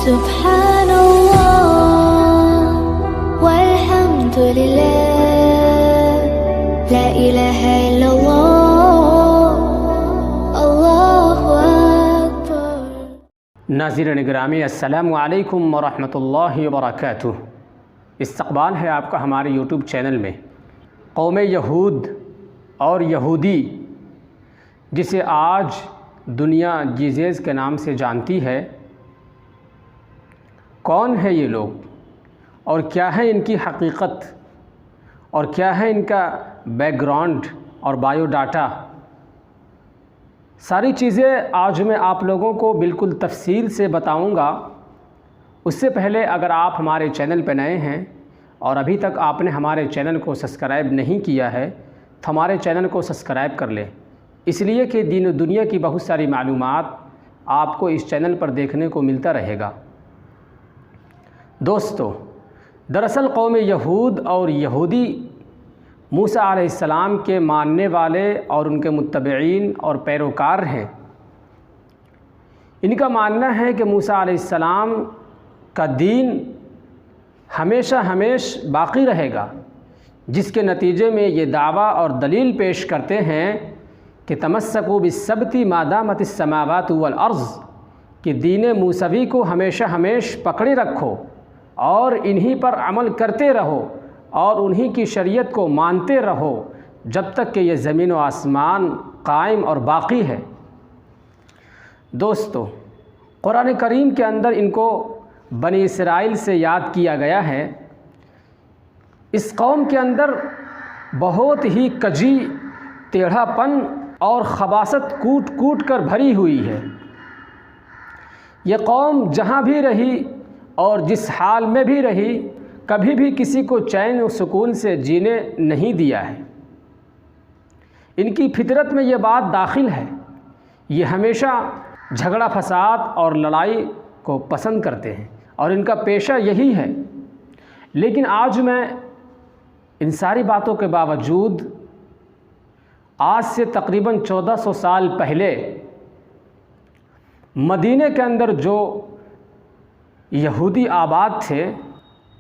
سبحان اللہ والحمد للہ لا الہ الا اللہ اللہ اکبر۔ ناظرین گرامی، السلام علیکم ورحمۃ اللہ وبرکاتہ۔ استقبال ہے آپ کا ہمارے یوٹیوب چینل میں۔ قوم یہود اور یہودی، جسے آج دنیا جیزیز کے نام سے جانتی ہے، کون ہے یہ لوگ اور کیا ہے ان کی حقیقت اور کیا ہے ان کا بیک گراؤنڈ اور بایو ڈاٹا، ساری چیزیں آج میں آپ لوگوں کو بالکل تفصیل سے بتاؤں گا۔ اس سے پہلے اگر آپ ہمارے چینل پہ نئے ہیں اور ابھی تک آپ نے ہمارے چینل کو سبسکرائب نہیں کیا ہے تو ہمارے چینل کو سبسکرائب کر لیں، اس لیے کہ دین و دنیا کی بہت ساری معلومات آپ کو اس چینل پر دیکھنے کو ملتا رہے گا۔ دوستو، دراصل قوم یہود اور یہودی موسیٰ علیہ السلام کے ماننے والے اور ان کے متبعین اور پیروکار ہیں۔ ان کا ماننا ہے کہ موسیٰ علیہ السلام کا دین ہمیشہ باقی رہے گا، جس کے نتیجے میں یہ دعویٰ اور دلیل پیش کرتے ہیں کہ تمسکوا بالسبت ما دامت السماوات والارض، کہ دین موسوی کو ہمیشہ پکڑے رکھو اور انہی پر عمل کرتے رہو اور انہی کی شریعت کو مانتے رہو جب تک کہ یہ زمین و آسمان قائم اور باقی ہے۔ دوستو، قرآن کریم کے اندر ان کو بنی اسرائیل سے یاد کیا گیا ہے۔ اس قوم کے اندر بہت ہی کجی، ٹیڑھا پن اور خباثت کوٹ کر بھری ہوئی ہے۔ یہ قوم جہاں بھی رہی اور جس حال میں بھی رہی، کبھی بھی کسی کو چین و سکون سے جینے نہیں دیا ہے۔ ان کی فطرت میں یہ بات داخل ہے، یہ ہمیشہ جھگڑا فساد اور لڑائی کو پسند کرتے ہیں اور ان کا پیشہ یہی ہے۔ لیکن آج میں ان ساری باتوں کے باوجود آج سے تقریباً 1400 سال پہلے مدینہ کے اندر جو یہودی آباد تھے،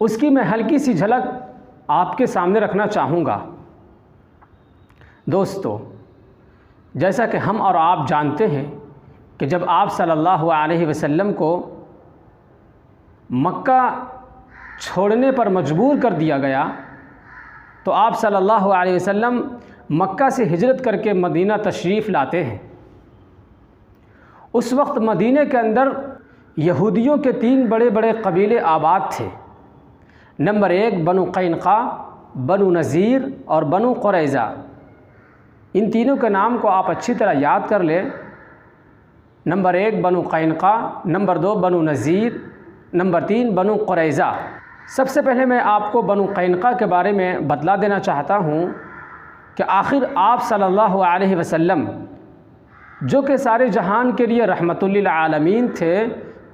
اس کی میں ہلکی سی جھلک آپ کے سامنے رکھنا چاہوں گا۔ دوستو، جیسا کہ ہم اور آپ جانتے ہیں کہ جب آپ صلی اللہ علیہ وسلم کو مکہ چھوڑنے پر مجبور کر دیا گیا تو آپ صلی اللہ علیہ وسلم مکہ سے ہجرت کر کے مدینہ تشریف لاتے ہیں۔ اس وقت مدینہ کے اندر یہودیوں کے 3 بڑے قبیلے آباد تھے۔ نمبر 1 بنو قینقاع، بنو نذیر اور بنو قریظہ۔ ان تینوں کے نام کو آپ اچھی طرح یاد کر لیں۔ نمبر 1 بنو قینقاع، نمبر 2 بنو نذیر، نمبر 3 بنو قریظہ۔ سب سے پہلے میں آپ کو بنو قینقاع کے بارے میں بتلا دینا چاہتا ہوں کہ آخر آپ صلی اللہ علیہ وسلم، جو کہ سارے جہان کے لیے رحمت للعالمین تھے،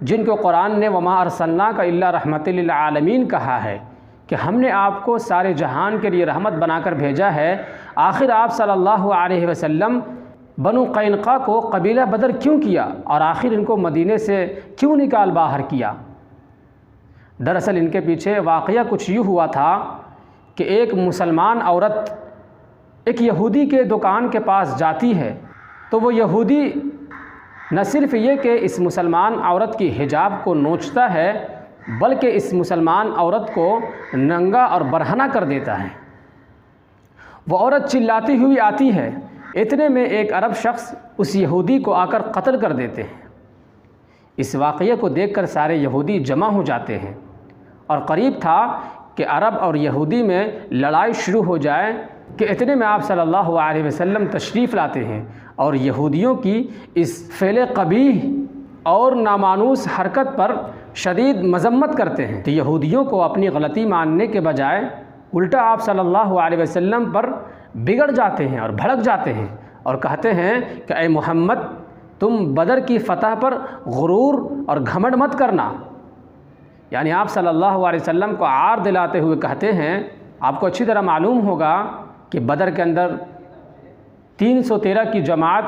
جن کو قرآن نے وما ارسلناک الا رحمت للعالمین کہا ہے کہ ہم نے آپ کو سارے جہان کے لیے رحمت بنا کر بھیجا ہے، آخر آپ صلی اللہ علیہ وسلم بنو قینقاع کو قبیلہ بدر کیوں کیا اور آخر ان کو مدینے سے کیوں نکال باہر کیا؟ دراصل ان کے پیچھے واقعہ کچھ یوں ہوا تھا کہ ایک مسلمان عورت ایک یہودی کے دکان کے پاس جاتی ہے تو وہ یہودی نہ صرف یہ کہ اس مسلمان عورت کی حجاب کو نوچتا ہے، بلکہ اس مسلمان عورت کو ننگا اور برہنہ کر دیتا ہے۔ وہ عورت چلاتی ہوئی آتی ہے، اتنے میں ایک عرب شخص اس یہودی کو آ کر قتل کر دیتے ہیں۔ اس واقعے کو دیکھ کر سارے یہودی جمع ہو جاتے ہیں اور قریب تھا کہ عرب اور یہودی میں لڑائی شروع ہو جائے کہ اتنے میں آپ صلی اللہ علیہ وسلم تشریف لاتے ہیں اور یہودیوں کی اس فعل قبیح اور نامانوس حرکت پر شدید مذمت کرتے ہیں۔ تو یہودیوں کو اپنی غلطی ماننے کے بجائے الٹا آپ صلی اللہ علیہ وسلم پر بگڑ جاتے ہیں اور بھڑک جاتے ہیں اور کہتے ہیں کہ اے محمد، تم بدر کی فتح پر غرور اور گھمنڈ مت کرنا۔ یعنی آپ صلی اللہ علیہ وسلم کو عار دلاتے ہوئے کہتے ہیں، آپ کو اچھی طرح معلوم ہوگا کہ بدر کے اندر 313 کی جماعت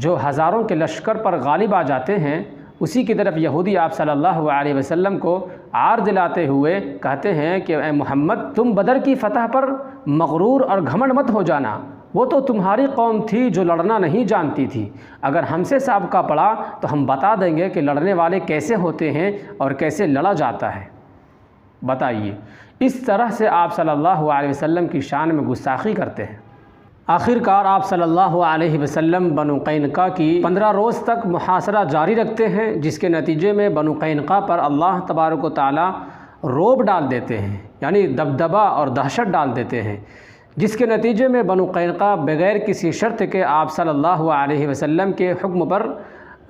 جو ہزاروں کے لشکر پر غالب آ جاتے ہیں اسی کی طرف یہودی آپ صلی اللہ علیہ وسلم کو عار دلاتے ہوئے کہتے ہیں کہ اے محمد تم بدر کی فتح پر مغرور اور گھمنڈ مت ہو جانا، وہ تو تمہاری قوم تھی جو لڑنا نہیں جانتی تھی، اگر ہم سے سابقہ پڑا تو ہم بتا دیں گے کہ لڑنے والے کیسے ہوتے ہیں اور کیسے لڑا جاتا ہے۔ بتائیے، اس طرح سے آپ صلی اللہ علیہ وسلم کی شان میں گستاخی کرتے ہیں۔ آخرکار آپ صلی اللہ علیہ وسلم بنو قینقاع کی 15 روز تک محاصرہ جاری رکھتے ہیں، جس کے نتیجے میں بنو قینقاع پر اللہ تبارک و تعالی رعب ڈال دیتے ہیں، یعنی دبدبہ اور دہشت ڈال دیتے ہیں، جس کے نتیجے میں بنو قینقاع بغیر کسی شرط کے آپ صلی اللہ علیہ وسلم کے حکم پر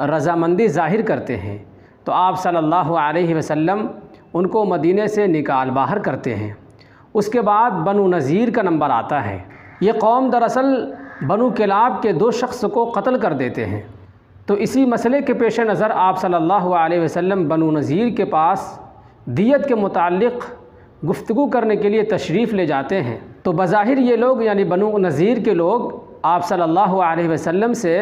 رضامندی ظاہر کرتے ہیں، تو آپ صلی اللہ علیہ وسلم ان کو مدینے سے نکال باہر کرتے ہیں۔ اس کے بعد بنو نذیر کا نمبر آتا ہے۔ یہ قوم دراصل بنو کلاب کے 2 شخص کو قتل کر دیتے ہیں، تو اسی مسئلے کے پیش نظر آپ صلی اللہ علیہ وسلم بنو نذیر کے پاس دیت کے متعلق گفتگو کرنے کے لیے تشریف لے جاتے ہیں، تو بظاہر یہ لوگ یعنی بنو نذیر کے لوگ آپ صلی اللہ علیہ وسلم سے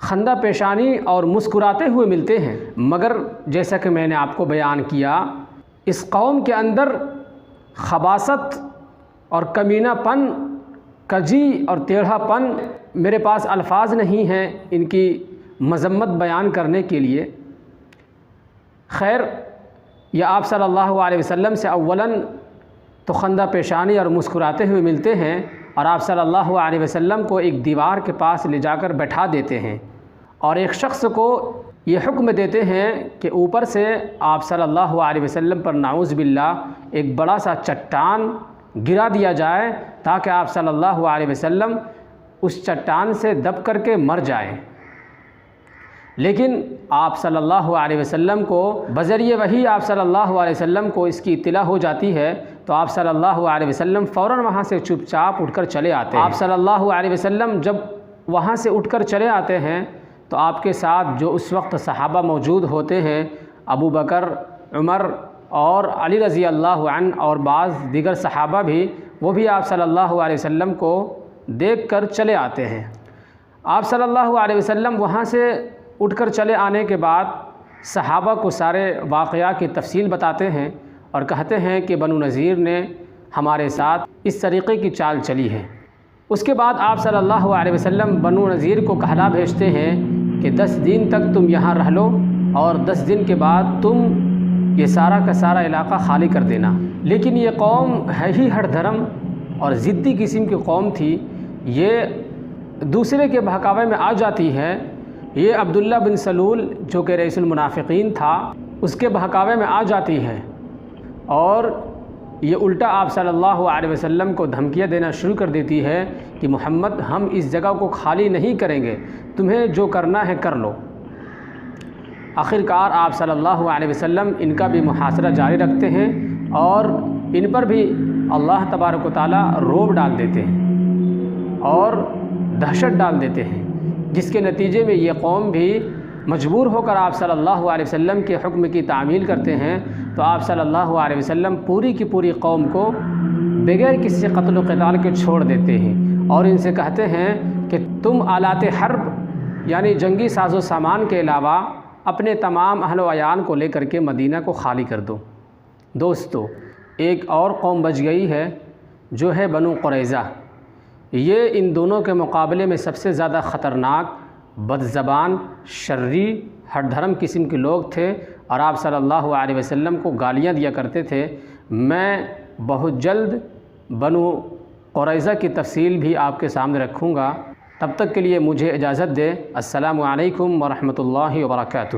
خندہ پیشانی اور مسکراتے ہوئے ملتے ہیں، مگر جیسا کہ میں نے آپ کو بیان کیا، اس قوم کے اندر خباثت اور کمینہ پن، کجی اور ٹیڑھا پن، میرے پاس الفاظ نہیں ہیں ان کی مذمت بیان کرنے کے لیے۔ خیر، یہ آپ صلی اللہ علیہ وسلم سے اولاً تو خندہ پیشانی اور مسکراتے ہوئے ملتے ہیں، اور آپ صلی اللہ علیہ وسلم کو ایک دیوار کے پاس لے جا کر بٹھا دیتے ہیں، اور ایک شخص کو یہ حکم دیتے ہیں کہ اوپر سے آپ صلی اللہ علیہ وسلم پر نعوذ باللہ ایک بڑا سا چٹان گرا دیا جائے، تاکہ آپ صلی اللہ علیہ وسلم اس چٹان سے دب کر کے مر جائیں۔ لیکن آپ صلی اللہ علیہ وسلم کو بذریعہ وحی آپ صلی اللہ علیہ وسلم کو اس کی اطلاع ہو جاتی ہے، تو آپ صلی اللہ علیہ وسلم فوراً وہاں سے چپ چاپ اٹھ کر چلے آتے ہیں۔ آپ صلی اللہ علیہ وسلم جب وہاں سے اٹھ کر چلے آتے ہیں تو آپ کے ساتھ جو اس وقت صحابہ موجود ہوتے ہیں، ابو بکر، عمر اور علی رضی اللہ عنہ اور بعض دیگر صحابہ بھی، وہ بھی آپ صلی اللہ علیہ وسلم کو دیکھ کر چلے آتے ہیں۔ آپ صلی اللہ علیہ وسلم وہاں سے اٹھ کر چلے آنے کے بعد صحابہ کو سارے واقعہ کی تفصیل بتاتے ہیں اور کہتے ہیں کہ بنو نذیر نے ہمارے ساتھ اس طریقے کی چال چلی ہے۔ اس کے بعد آپ صلی اللہ علیہ وسلم بنو نذیر کو کہلا بھیجتے ہیں کہ 10 دن تک تم یہاں رہ لو، اور 10 دن کے بعد تم یہ سارا کا سارا علاقہ خالی کر دینا۔ لیکن یہ قوم ہے ہی ہٹ دھرم اور ضدی قسم کی قوم تھی، یہ دوسرے کے بہکاوے میں آ جاتی ہے۔ یہ عبداللہ بن سلول جو کہ رئیس المنافقین تھا، اس کے بہکاوے میں آ جاتی ہے، اور یہ الٹا آپ صلی اللہ علیہ وسلم کو دھمکیاں دینا شروع کر دیتی ہے کہ محمد ہم اس جگہ کو خالی نہیں کریں گے، تمہیں جو کرنا ہے کر لو۔ آخرکار آپ صلی اللہ علیہ وسلم ان کا بھی محاصرہ جاری رکھتے ہیں، اور ان پر بھی اللہ تبارک و تعالی رعب ڈال دیتے ہیں اور دہشت ڈال دیتے ہیں، جس کے نتیجے میں یہ قوم بھی مجبور ہو کر آپ صلی اللہ علیہ وسلم کے حکم کی تعمیل کرتے ہیں۔ تو آپ صلی اللہ علیہ وسلم پوری کی پوری قوم کو بغیر کسی قتل و قتال کے چھوڑ دیتے ہیں، اور ان سے کہتے ہیں کہ تم آلات حرب یعنی جنگی ساز و سامان کے علاوہ اپنے تمام اہل و عیان کو لے کر کے مدینہ کو خالی کر دو۔ دوستو، ایک اور قوم بچ گئی ہے جو ہے بنو قریظہ۔ یہ ان دونوں کے مقابلے میں سب سے زیادہ خطرناک، بد زبان، شرری، ہٹ دھرم قسم کے لوگ تھے، اور آپ صلی اللہ علیہ وسلم کو گالیاں دیا کرتے تھے۔ میں بہت جلد بنو قریظہ کی تفصیل بھی آپ کے سامنے رکھوں گا۔ تب تک کے لیے مجھے اجازت دے۔ السلام علیکم ورحمۃ اللہ وبرکاتہ۔